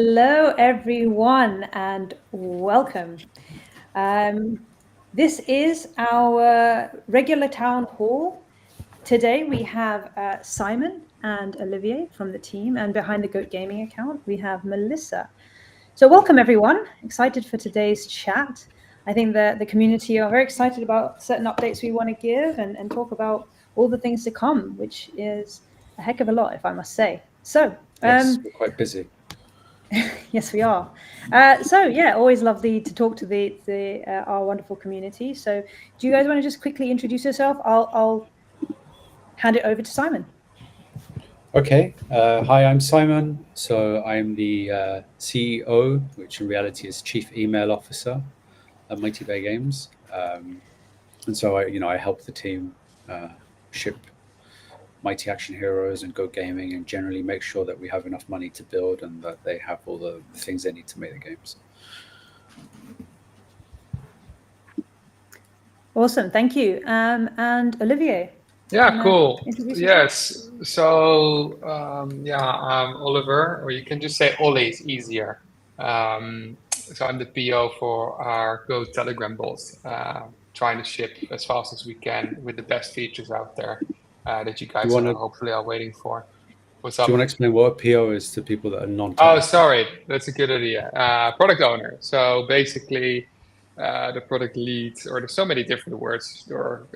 Hello, everyone, and welcome. This is our regular town hall. Today we have Simon and Olivier from the team, and behind the Goat Gaming account, we have Melissa. So, welcome, everyone. Excited for today's chat. I think the community are very excited about certain updates we want to give and talk about all the things to come, which is a heck of a lot, if I must say. So, Yes, we're quite busy. yes, we are. Yeah, always lovely to talk to the our wonderful community. So, do you guys want to just quickly introduce yourself? I'll hand it over to Simon. Okay. Hi, I'm Simon. So I'm the CEO, which in reality is Chief Email Officer at Mighty Bear Games. And so I help the team ship Mighty Action Heroes and Go Gaming, and generally make sure that we have enough money to build and that they have all the things they need to make the games. Awesome, thank you. And Olivier. Yeah, cool. Introduce yourself. Yes. So, I'm Oliver, or you can just say Ollie, it's easier. So I'm the PO for our Go Telegram bots, trying to ship as fast as we can with the best features out there that you guys hopefully are waiting for. What's up? Do you want to explain what a PO is to people that are non-technical? Oh, sorry. That's a good idea. Product owner. So basically, the product leads, or there's so many different words or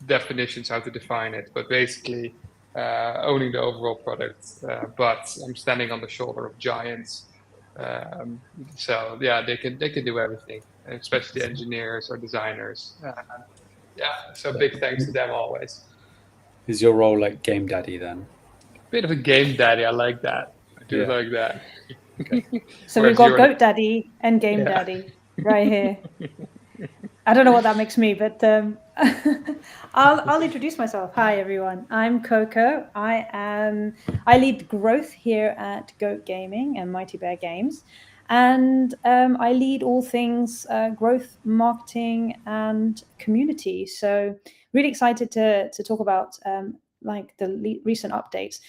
definitions how to define it, but basically owning the overall product. But I'm standing on the shoulder of giants. So yeah, they can do everything, especially engineers or designers. So big thanks to them always. Is your role like game daddy then? Bit of a game daddy. I like that. I do like that. Okay. So we've got Goat Daddy and Game Daddy right here. I don't know what that makes me, but I'll introduce myself. Hi, everyone. I'm Coco. I lead growth here at Goat Gaming and Mighty Bear Games, and I lead all things growth, marketing, and community. So really excited to talk about like the recent updates.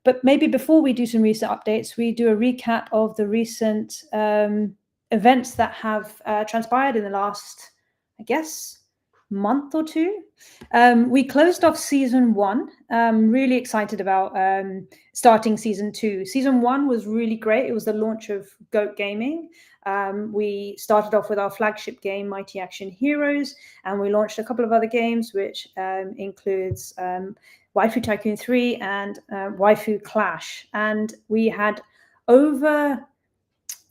But maybe before we do some recent updates, we do a recap of the recent events that have transpired in the last, I guess, month or two. We closed off season 1. Really excited about starting season 2. Season 1 was really great. It was the launch of Goat Gaming. We started off with our flagship game, Mighty Action Heroes, and we launched a couple of other games, which includes Waifu Tycoon 3 and Waifu Clash. And we had over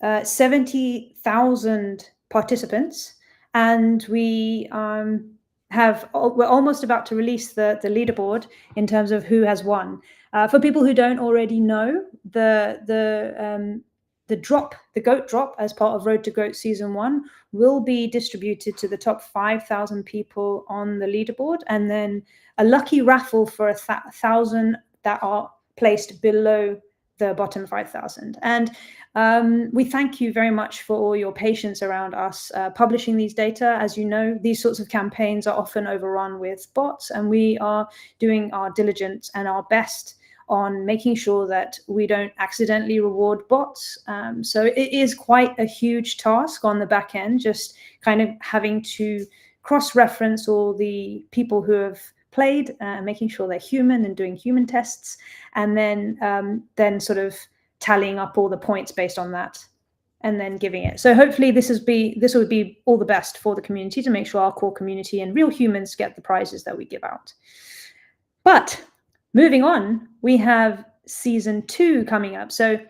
70,000 participants, and we're almost about to release the leaderboard in terms of who has won. For people who don't already know, the GOAT drop as part of Road to GOAT Season 1 will be distributed to the top 5,000 people on the leaderboard, and then a lucky raffle for 1,000 that are placed below the bottom 5,000. And we thank you very much for all your patience around us publishing these data. As you know, these sorts of campaigns are often overrun with bots, and we are doing our diligence and our best on making sure that we don't accidentally reward bots. So it is quite a huge task on the back end, just kind of having to cross-reference all the people who have played, making sure they're human and doing human tests, and then sort of tallying up all the points based on that, and then giving it. So hopefully this would be all the best for the community to make sure our core community and real humans get the prizes that we give out. But moving on, we have season 2 coming up. So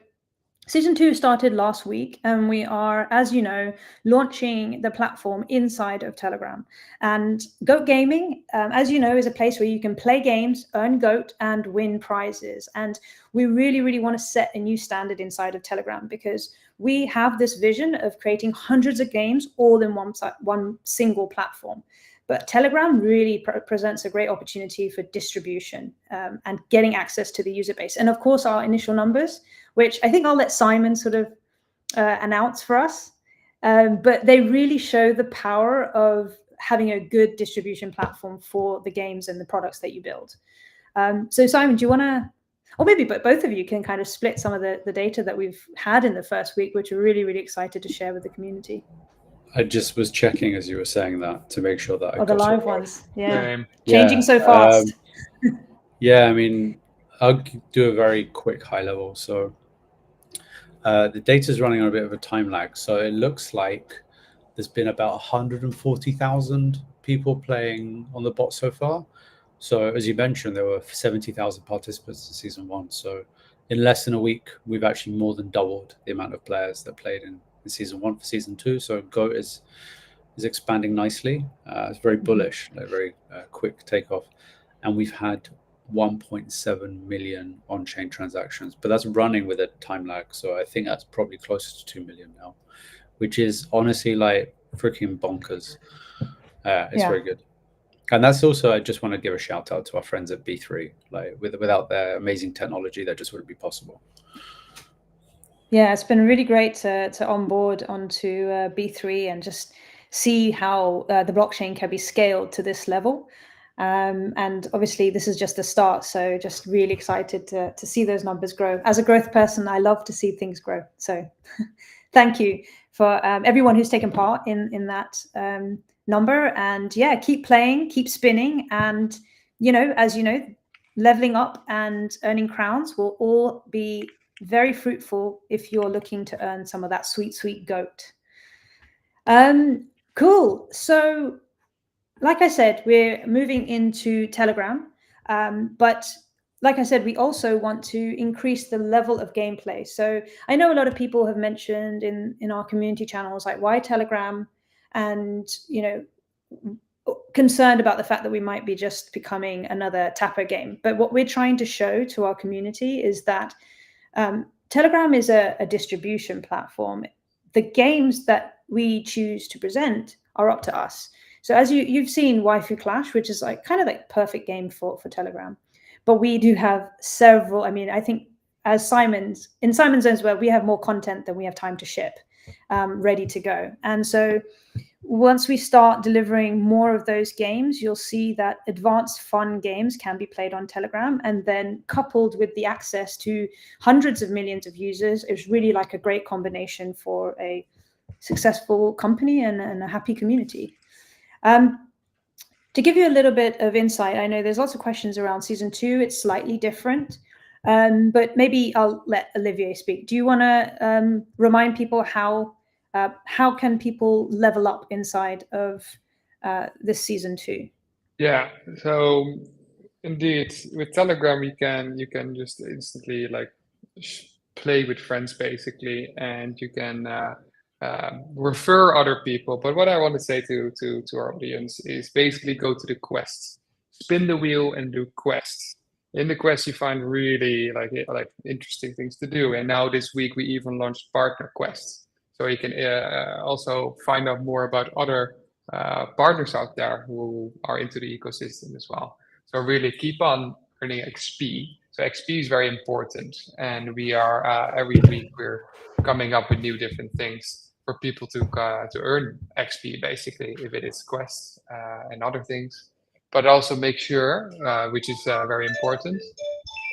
season 2 started last week, and we are, as you know, launching the platform inside of Telegram. And Goat Gaming, as you know, is a place where you can play games, earn GOAT, and win prizes. And we really, really want to set a new standard inside of Telegram, because we have this vision of creating hundreds of games all in one single platform. But Telegram really presents a great opportunity for distribution and getting access to the user base. And of course, our initial numbers, which I think I'll let Simon sort of announce for us. But they really show the power of having a good distribution platform for the games and the products that you build. So Simon, do you want to or maybe both of you can kind of split some of the data that we've had in the first week, which we're really, really excited to share with the community. I just was checking as you were saying that to make sure that I Or the got live it right. ones. Yeah. Same. Changing so fast. Yeah, I mean, I'll do a very quick high level. So the data is running on a bit of a time lag. So it looks like there's been about 140,000 people playing on the bot so far. So as you mentioned, there were 70,000 participants in season 1. So in less than a week, we've actually more than doubled the amount of players that played in season 1 for season 2. So GOAT is expanding nicely. It's very bullish, a very quick takeoff. And we've had 1.7 million on-chain transactions, but that's running with a time lag. So I think that's probably closer to 2 million now, which is honestly like freaking bonkers. It's very good. And that's also, I just want to give a shout out to our friends at B3. Like without their amazing technology, that just wouldn't be possible. Yeah, it's been really great to onboard onto B3 and just see how the blockchain can be scaled to this level. And obviously, this is just the start. So just really excited to see those numbers grow. As a growth person, I love to see things grow. So thank you for everyone who's taken part in that number. And yeah, keep playing, keep spinning. And, as you know, leveling up and earning crowns will all be very fruitful if you're looking to earn some of that sweet, sweet GOAT. Cool. So like I said, we're moving into Telegram. But like I said, we also want to increase the level of gameplay. So I know a lot of people have mentioned in our community channels, like, why Telegram? And, concerned about the fact that we might be just becoming another tapper game. But what we're trying to show to our community is that Telegram is a distribution platform. The games that we choose to present are up to us. So as you've seen Waifu Clash, which is like kind of like perfect game for Telegram. But we do have several, I think in Simon Zones, where we have more content than we have time to ship, ready to go. And so once we start delivering more of those games, you'll see that advanced fun games can be played on Telegram. And then coupled with the access to hundreds of millions of users, it's really like a great combination for a successful company and a happy community. To give you a little bit of insight, I know there's lots of questions around season 2. It's slightly different, but maybe I'll let Olivier speak. Do you want to remind people how can people level up inside of this season 2? Yeah, so indeed, with Telegram, you can just instantly like play with friends basically, and you can refer other people. But what I want to say to our audience is basically go to the quests, spin the wheel and do quests. In the quest, you find really like interesting things to do. And now this week we even launched partner quests, so you can also find out more about other partners out there who are into the ecosystem as well. So really keep on earning XP. So XP is very important, and we are every week we're coming up with new different things for people to earn XP, basically, if it is quests and other things. But also make sure, which is very important,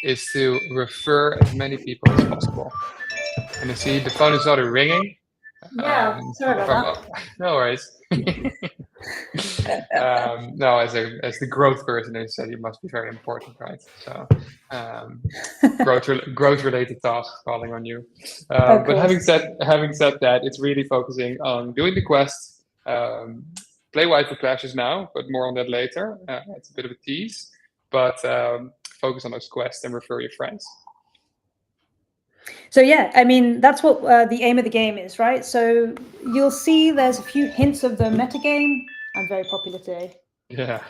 is to refer as many people as possible. And you see the phone is already ringing. Yeah, sorry about that. No worries. No, as the growth person, I said, it must be very important, right? So growth related tasks calling on you. But having said that, it's really focusing on doing the quests. Play Waifu Clashes now, but more on that later. It's a bit of a tease, but focus on those quests and refer your friends. So yeah, that's what the aim of the game is, right? So you'll see there's a few hints of the metagame. I'm very popular today. Yeah.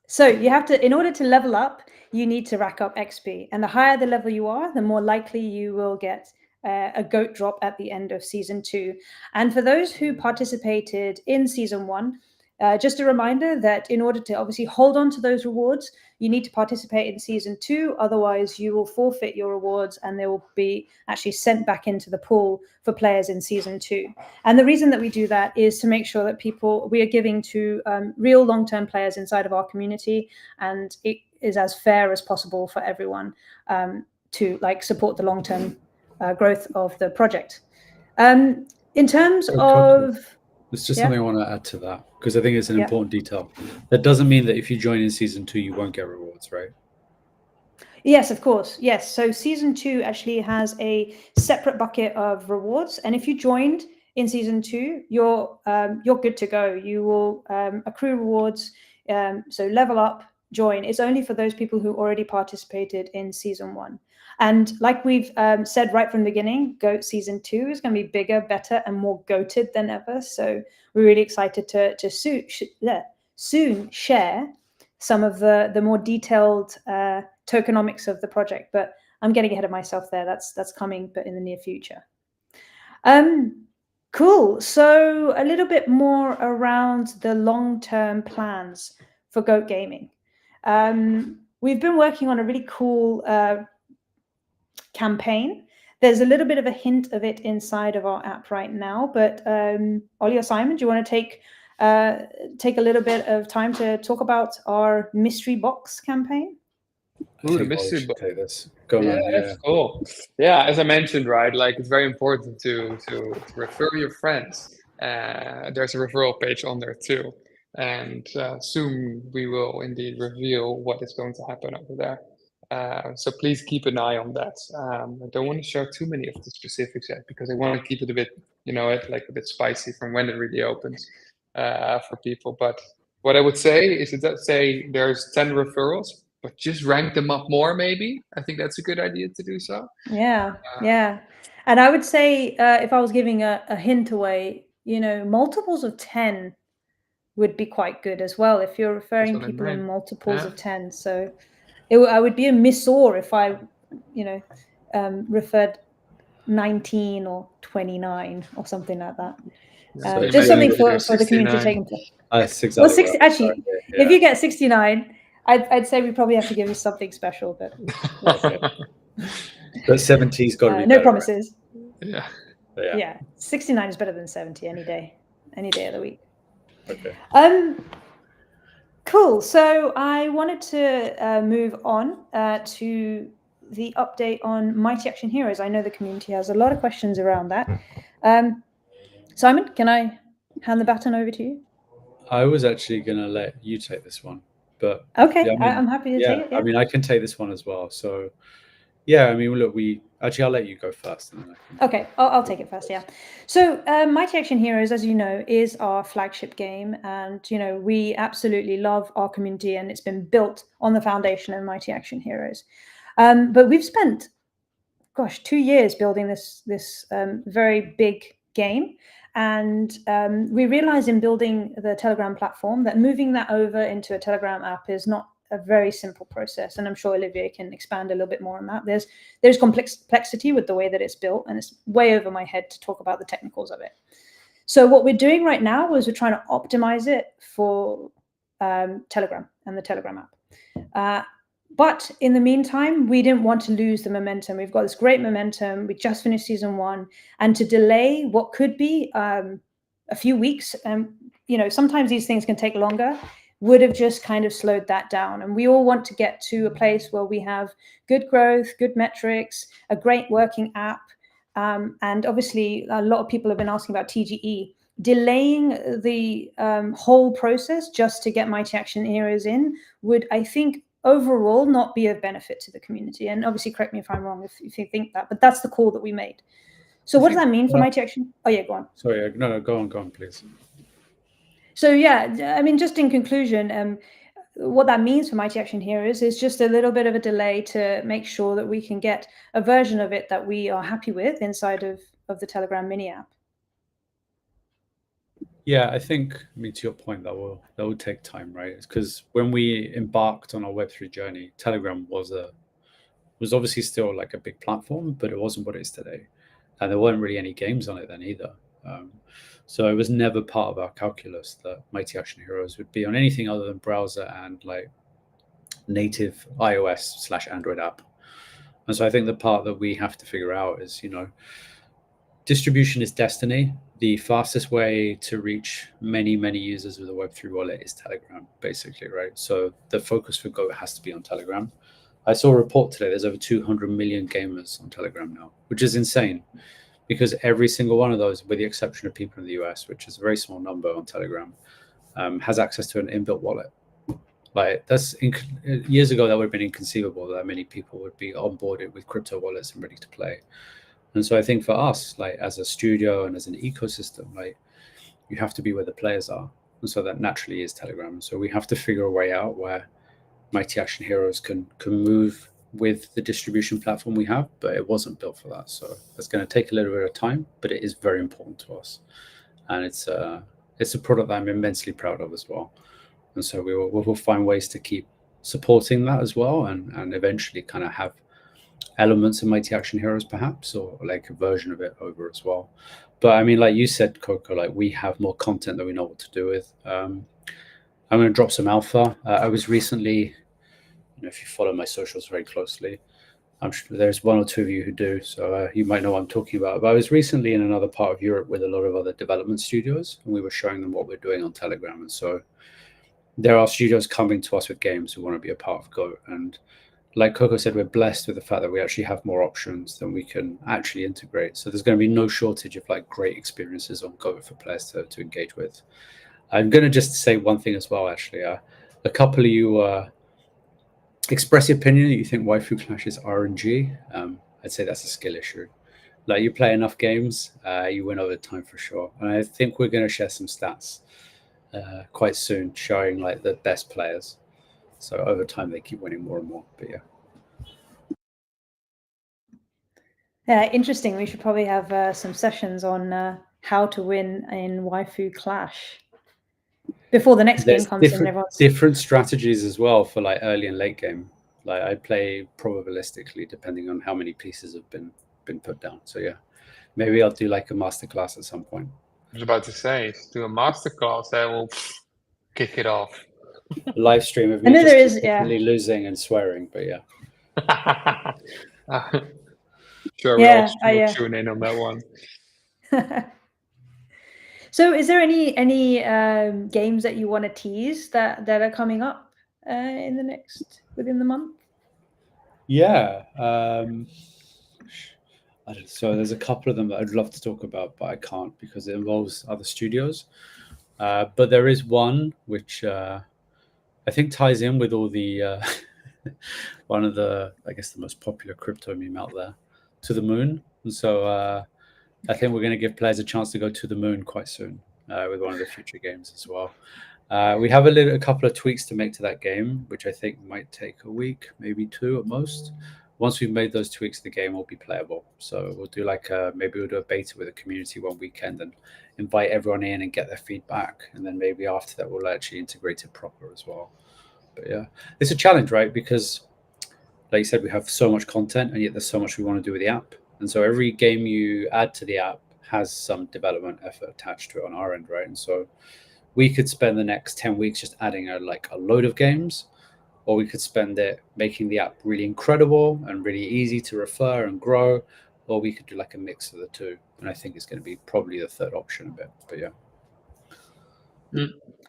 So you have to, in order to level up, you need to rack up XP. And the higher the level you are, the more likely you will get a GOAT drop at the end of season 2. And for those who participated in season 1, just a reminder that in order to obviously hold on to those rewards, you need to participate in season 2. Otherwise, you will forfeit your rewards and they will be actually sent back into the pool for players in season 2. And the reason that we do that is to make sure that we are giving to real long-term players inside of our community, and it is as fair as possible for everyone to support the long-term growth of the project. In terms of... There's just something I want to add to that, because I think it's an important detail. That doesn't mean that if you join in season 2, you won't get rewards, right? Yes, of course. Yes. So season 2 actually has a separate bucket of rewards. And if you joined in season 2, you're good to go. You will accrue rewards. So level up, join. It's only for those people who already participated in season 1. And like we've said right from the beginning, GOAT season 2 is going to be bigger, better, and more goated than ever. So we're really excited to soon share some of the more detailed tokenomics of the project. But I'm getting ahead of myself there. That's coming, but in the near future. Cool. So a little bit more around the long-term plans for GOAT Gaming. We've been working on a really cool campaign. There's a little bit of a hint of it inside of our app right now, but Ollie or Simon, do you want to take a little bit of time to talk about our mystery box campaign? Ooh, the mystery box. Take this. Go on. That's cool. Yeah, as I mentioned, right, it's very important to refer your friends. There's a referral page on there too, and soon we will indeed reveal what is going to happen over there. So please keep an eye on that. I don't want to share too many of the specifics yet, because I want to keep it a bit, a bit spicy from when it really opens for people. But what I would say is, it does say there's 10 referrals, but just rank them up more, maybe. I think that's a good idea to do so. Yeah. And I would say, if I was giving a hint away, multiples of 10 would be quite good as well, if you're referring people in multiples of 10. So I would be a missor if I, referred 19 or 29 or something like that. So just something for 69. the community to take into. Well, 60, actually, if you get 69, I'd say we probably have to give you something special, but let's see. But 70's got to be no better, promises. Right? Yeah. 69 is better than 70 any day of the week. Okay. Cool. So I wanted to move on to the update on Mighty Action Heroes. I know the community has a lot of questions around that. Simon, can I hand the baton over to you? I was actually going to let you take this one, but okay, I'm happy to take it. Yeah. I mean, I can take this one as well. So yeah, I mean, look, I'll let you go first. And then Okay, I'll take it first, yeah. So Mighty Action Heroes, as you know, is our flagship game. And, we absolutely love our community, and it's been built on the foundation of Mighty Action Heroes. But we've spent, 2 years building this very big game. And we realized in building the Telegram platform that moving that over into a Telegram app is not a very simple process, and I'm sure Olivier can expand a little bit more on that. There's complexity with the way that it's built, and it's way over my head to talk about the technicals of it. So what we're doing right now is we're trying to optimize it for Telegram and the Telegram app. But in the meantime, we didn't want to lose the momentum. We've got this great momentum. We just finished season 1, and to delay what could be a few weeks, and sometimes these things can take longer, would have just kind of slowed that down. And we all want to get to a place where we have good growth, good metrics, a great working app. And obviously, a lot of people have been asking about TGE. Delaying the whole process just to get Mighty Action Heroes in would, I think, overall not be of benefit to the community. And obviously, correct me if I'm wrong if you think that, but that's the call that we made. So what does that mean for Mighty Action? Oh, yeah, go on. Sorry, no, go on, please. So yeah, I mean, just in conclusion, what that means for Mighty Action Heroes is just a little bit of a delay to make sure that we can get a version of it that we are happy with inside of the Telegram mini app. Yeah, I think, to your point, that will take time, right? It's because when we embarked on our Web3 journey, Telegram was obviously still like a big platform, but it wasn't what it is today. And there weren't really any games on it then either. So it was never part of our calculus that Mighty Action Heroes would be on anything other than browser and like native iOS/Android app. And so I think the part that we have to figure out is, distribution is destiny. The fastest way to reach many, many users with a Web3 wallet is Telegram, basically, right? So the focus for GOAT has to be on Telegram. I saw a report today, there's over 200 million gamers on Telegram now, which is insane, because every single one of those, with the exception of people in the US, which is a very small number on Telegram, has access to an inbuilt wallet. Like years ago, that would have been inconceivable that many people would be onboarded with crypto wallets and ready to play. And so I think for us, like as a studio and as an ecosystem, like you have to be where the players are. And so that naturally is Telegram. So we have to figure a way out where Mighty Action Heroes can move with the distribution platform we have, but it wasn't built for that. So it's going to take a little bit of time, but it is very important to us. And it's a product that I'm immensely proud of as well. And so we will find ways to keep supporting that as well, and eventually kind of have elements of Mighty Action Heroes perhaps, or like a version of it over as well. But I mean, like you said, Coco, like we have more content that we know what to do with. I'm going to drop some alpha. I was recently, if you follow my socials very closely, I'm sure there's one or two of you who do, so you might know what I'm talking about. But I was recently in another part of Europe with a lot of other development studios, and we were showing them what we're doing on Telegram. And so there are studios coming to us with games who want to be a part of GOAT. And like Coco said, we're blessed with the fact that we actually have more options than we can actually integrate. So there's going to be no shortage of like great experiences on GOAT for players to engage with. I'm going to just say one thing as well, actually. A couple of you express your opinion that you think Waifu Clash is RNG. I'd say that's a skill issue. Like you play enough games, you win over time for sure. And I think we're going to share some stats quite soon showing like the best players. So over time, they keep winning more and more. But yeah. Interesting. We should probably have some sessions on how to win in Waifu Clash before the next game comes in. Different strategies as well for like early and late game. Like I play probabilistically depending on how many pieces have been put down. So yeah, maybe I'll do like a masterclass at some point. I was about to say, do a masterclass, that will kick it off. Live stream of me just losing and swearing, but yeah. Sure, we'll tune in on that one. So is there any games that you want to tease that are coming up within the month? Yeah. So there's a couple of them that I'd love to talk about, but I can't because it involves other studios. But there is one which I think ties in with all the one of the, I guess, the most popular crypto meme out there, To the Moon. And so I think we're going to give players a chance to go to the moon quite soon with one of the future games as well. We have a couple of tweaks to make to that game, which I think might take a week, maybe two at most. Once we've made those tweaks, the game will be playable. So we'll do maybe we'll do a beta with the community one weekend and invite everyone in and get their feedback. And then maybe after that, we'll actually integrate it proper as well. But yeah, it's a challenge, right? Because like you said, we have so much content and yet there's so much we want to do with the app. And so every game you add to the app has some development effort attached to it on our end, right? And so we could spend the next 10 weeks just adding a load of games, or we could spend it making the app really incredible and really easy to refer and grow, or we could do like a mix of the two. And I think it's going to be probably the third option a bit, but yeah.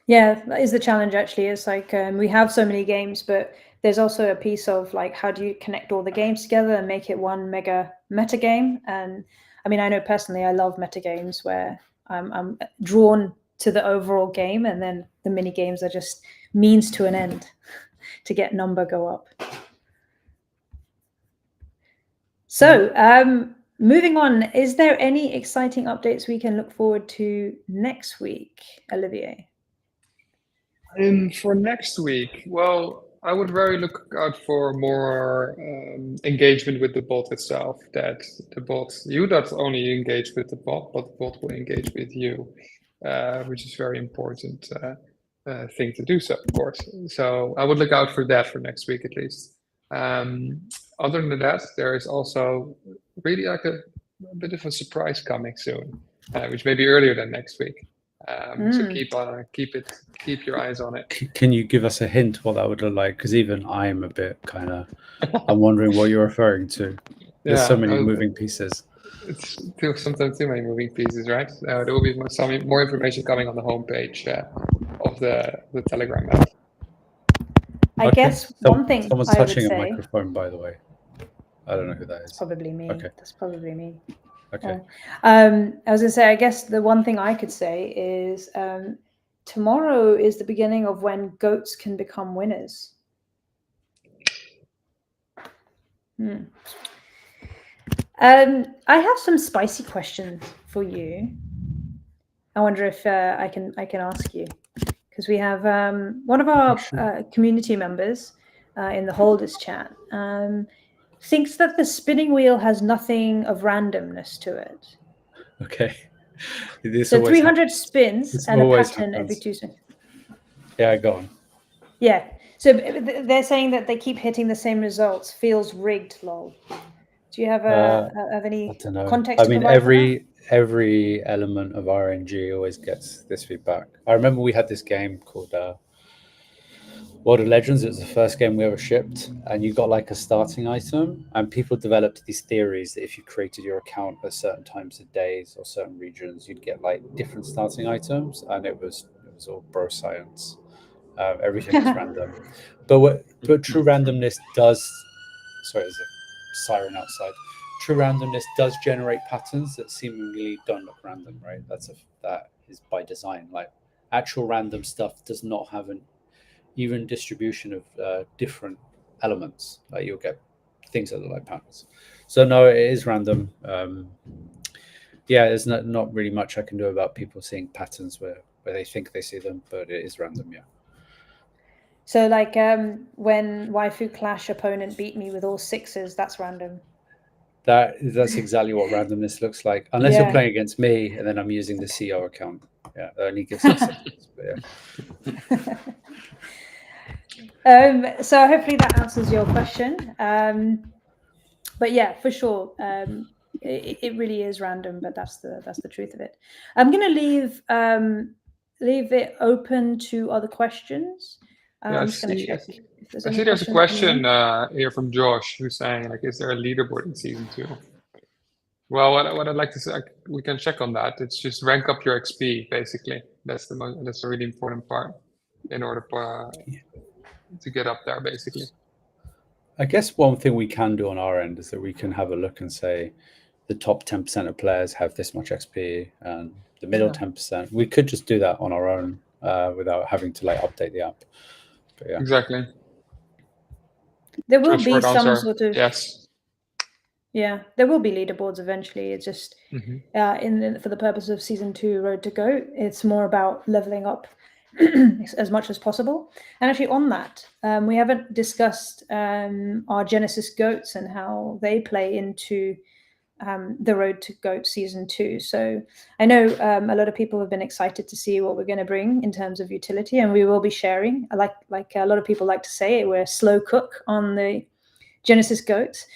Yeah, that is the challenge actually. It's like we have so many games, but there's also a piece of like, how do you connect all the games together and make it one meta game? And I mean, I know personally, I love meta games where I'm drawn to the overall game, and then the mini games are just means to an end to get number go up. So moving on, is there any exciting updates we can look forward to next week, Olivier? For next week, well, I would very look out for more engagement with the bot itself. That the bot, you not only engage with the bot, but the bot will engage with you, which is very important thing to do so, of course. So I would look out for that for next week at least. Other than that, there is also really like a bit of a surprise coming soon. which may be earlier than next week. So keep your eyes on it. Can you give us a hint what that would look like? Because even I'm a bit kind of, I'm wondering what you're referring to. There's so many moving pieces. It's sometimes too many moving pieces, right? There will be some more information coming on the homepage of the Telegram app. I guess one thing someone's I would touching a say, microphone, by the way. I don't know who that is. it's probably me. Okay. That's probably me. Okay. I was gonna say, I guess the one thing I could say is tomorrow is the beginning of when goats can become winners. I have some spicy questions for you. I wonder if I can ask you, because we have one of our community members in the holders chat thinks that the spinning wheel has nothing of randomness to it. Okay. So 300 spins and a pattern every 2 seconds. Yeah, go on. Yeah. So they're saying that they keep hitting the same results. Feels rigged, lol. Do you have any context? I mean, every element of RNG always gets this feedback. I remember we had this game called World of Legends. It was the first game we ever shipped, and you got like a starting item, and people developed these theories that if you created your account at certain times of days or certain regions, you'd get like different starting items, and it was all bro science. Everything was random, but true randomness does. Sorry, there's a siren outside. True randomness does generate patterns that seemingly don't look random, right? That is by design. Like actual random stuff does not have an even distribution of different elements. Like you'll get things that look like patterns. So no, it is random. Yeah, there's not really much I can do about people seeing patterns where they think they see them, but it is random. Yeah. So like when Waifu Clash opponent beat me with all 6s, that's random. That's exactly what randomness looks like. Unless you're playing against me and then I'm using the CO account. Yeah, that only gives us seconds, but yeah. So hopefully that answers your question. But yeah, for sure. It really is random, but that's the truth of it. I'm gonna leave it open to other questions. I'm just going to check if there's any. I see there's a question here from Josh who's saying, like, is there a leaderboard in season 2? Well, what I'd like to say, we can check on that. It's just rank up your XP, basically. That's a really important part in order to get up there, basically. I guess one thing we can do on our end is that we can have a look and say the top 10% of players have this much XP and the middle 10%. We could just do that on our own without having to like update the app. But, yeah. Exactly. There will be some sort of yes. Yeah, there will be leaderboards eventually. It's just for the purpose of season 2 Road to GOAT, it's more about leveling up as much as possible. And actually on that, we haven't discussed our Genesis GOATs and how they play into the Road to GOAT season 2. So I know a lot of people have been excited to see what we're going to bring in terms of utility, and we will be sharing. Like a lot of people like to say, we're a slow cook on the Genesis GOATs.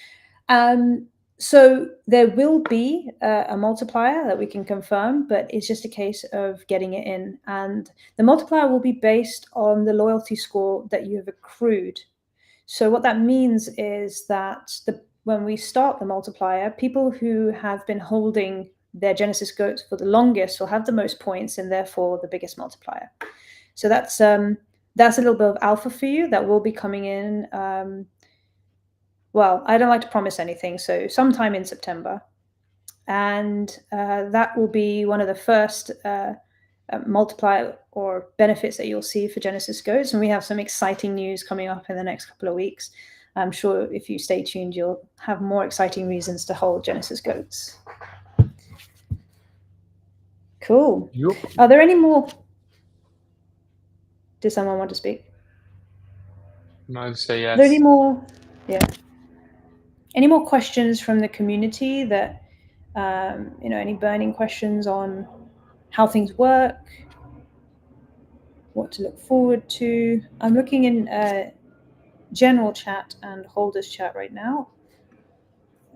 So there will be a multiplier that we can confirm, but it's just a case of getting it in. And the multiplier will be based on the loyalty score that you have accrued. So what that means is that when we start the multiplier, people who have been holding their Genesis GOATs for the longest will have the most points and therefore the biggest multiplier. So that's a little bit of alpha for you that will be coming in. Well, I don't like to promise anything, so sometime in September. And that will be one of the first multiplier or benefits that you'll see for Genesis GOATs. And we have some exciting news coming up in the next couple of weeks. I'm sure if you stay tuned, you'll have more exciting reasons to hold Genesis GOATs. Cool. Yep. Are there any more? Does someone want to speak? No, I'd say yes. Are there any more? Yeah. Any more questions from the community that, any burning questions on how things work, what to look forward to? I'm looking in general chat and holders chat right now,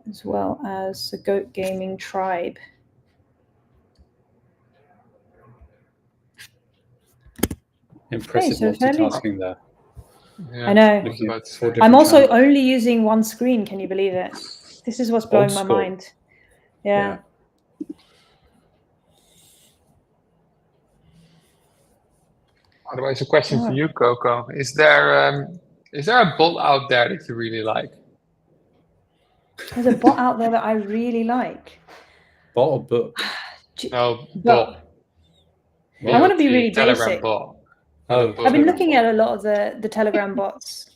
as well as the Goat Gaming Tribe. Impressive so fairly- multitasking there. Yeah, I know. Looking at But 4 different I'm also channels. only using one screen. Can you believe it? This is what's blowing my school. mind. Yeah. otherwise, a question for you, Coco: Is there a bot out there that you really like? There's a bot out there that I really like. Bot or book? No, Bot. What? I want to be the really Telegram basic. bot. Oh, I've been looking at a lot of the Telegram bots.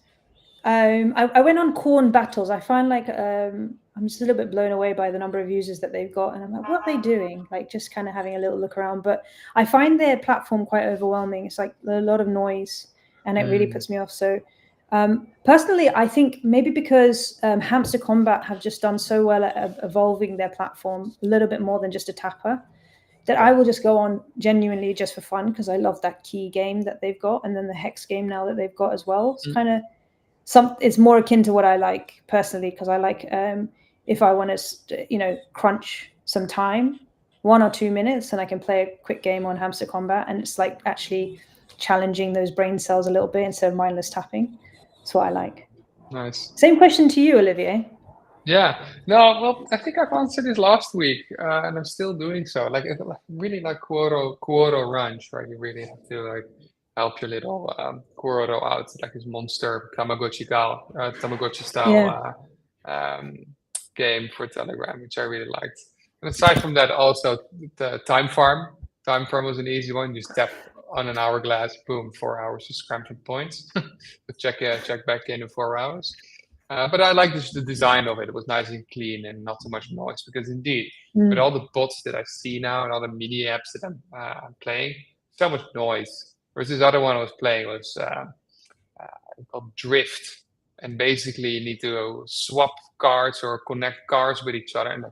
I went on Corn Battles. I find like I'm just a little bit blown away by the number of users that they've got, and I'm like, what are they doing? Like just kind of having a little look around. But I find their platform quite overwhelming. It's like a lot of noise, and it really puts me off. So personally, I think maybe because Hamster Combat have just done so well at evolving their platform a little bit more than just a tapper, that I will just go on genuinely just for fun, because I love that key game that they've got, and then the hex game now that they've got as well. It's kind of it's more akin to what I like personally, because I like if I want to crunch some time, 1 or 2 minutes, and I can play a quick game on Hamster Combat, and it's like actually challenging those brain cells a little bit instead of mindless tapping. That's what I like. Nice. Same question to you, Olivier. Yeah. No, well, I think I've answered this last week, and I'm still doing so. Like, really like Quoro Ranch, right? You really have to like help your little Quoro out, like this monster Tamagotchi style game for Telegram, which I really liked. And aside from that, also the Time Farm. Time Farm was an easy one. You just tap on an hourglass, boom, 4 hours, just cram some points. But check back in 4 hours. But I like the design of it. It was nice and clean and not so much noise, because indeed, with all the bots that I see now and all the mini apps that I'm playing, so much noise. Whereas this other one I was playing was called Drift. And basically you need to swap cards or connect cards with each other. And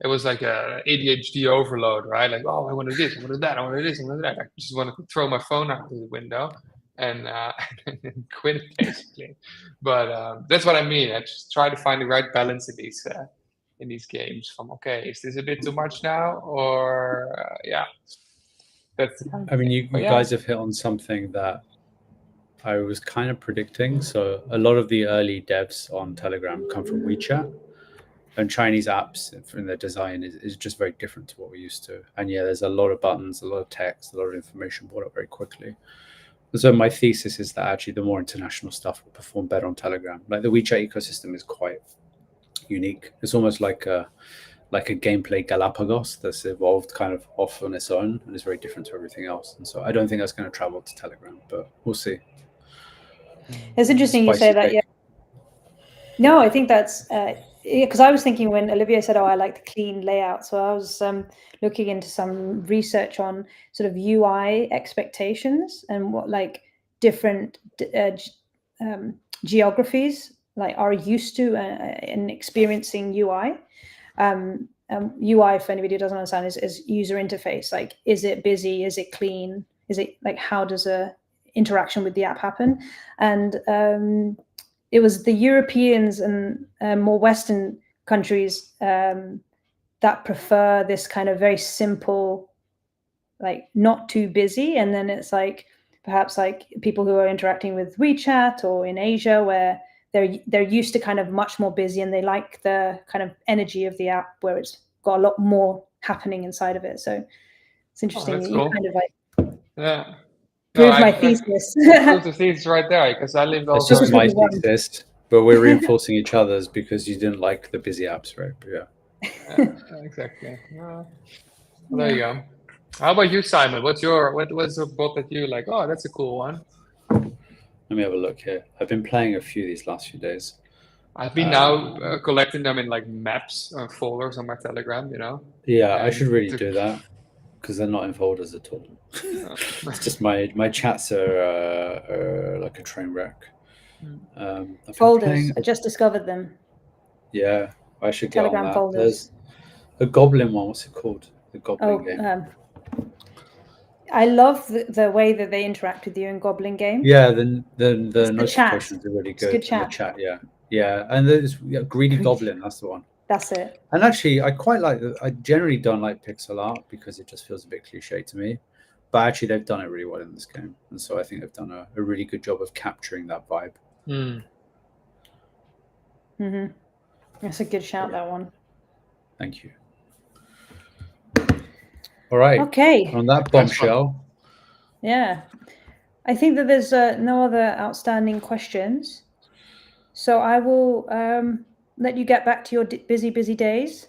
it was like a ADHD overload, right? Like, oh, I want to do this, I want to do that, I want to do this, I want to do that. I just wanted to throw my phone out the window and quit it, basically. But that's what I mean. I just try to find the right balance in these games. From, okay, is this a bit too much now, or yeah, that's the kind of I mean, thing. you guys have hit on something that I was kind of predicting. So a lot of the early devs on Telegram come from WeChat, and Chinese apps in their design is just very different to what we're used to. And yeah, there's a lot of buttons, a lot of text, a lot of information brought up very quickly. So my thesis is that actually the more international stuff will perform better on Telegram. Like the WeChat ecosystem is quite unique. It's almost like a gameplay Galapagos that's evolved kind of off on its own and is very different to everything else. And so I don't think that's going to travel to Telegram, but we'll see. It's interesting you say that. Yeah. No, I think that's because I was thinking when Olivier said, "Oh, I like the clean layout," so I was looking into some research on sort of UI expectations and what like different geographies like are used to in experiencing UI. UI, for anybody who doesn't understand, is user interface. Like, is it busy? Is it clean? Is it like, how does a interaction with the app happen? And it was the Europeans and more Western countries that prefer this kind of very simple, like not too busy. And then it's like perhaps like people who are interacting with WeChat or in Asia, where they're used to kind of much more busy, and they like the kind of energy of the app where it's got a lot more happening inside of it. So it's interesting. That's You cool. kind of like prove my thesis. Prove the thesis right there, because I lived also. It's just my thesis, but we're reinforcing each other's because you didn't like the busy apps, right? But yeah, exactly. Well, there you go. How about you, Simon? What's a bot that you like? Oh, that's a cool one. Let me have a look here. I've been playing a few these last few days. I've been now collecting them in like maps folders on my Telegram, Yeah, I should really do that, because they're not in folders at all. It's just my chats are like a train wreck. Folders. I just discovered them. Yeah, I should get Telegram on that. folders. There's a Goblin one. What's it called? The Goblin game. I love the way that they interact with you in Goblin game. Yeah, the notifications are really good. Good chat. The chat, yeah, and there's Greedy Goblin. That's the one. That's it. And actually, I quite like. I generally don't like pixel art because it just feels a bit cliche to me. but actually they've done it really well in this game, and so I think they've done a really good job of capturing that vibe. That's a good shout, that one. Thank you. All right. Okay. On that bombshell. Yeah. I think that there's no other outstanding questions. So I will let you get back to your busy days.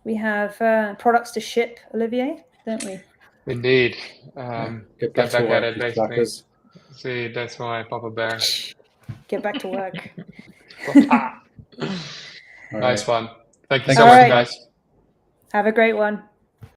We have products to ship, Olivier, don't we? Indeed. Get back at it, basically. See, that's my Papa Bear. Get back to work. Nice one. Thank you Thank so you. much, guys. Have a great one.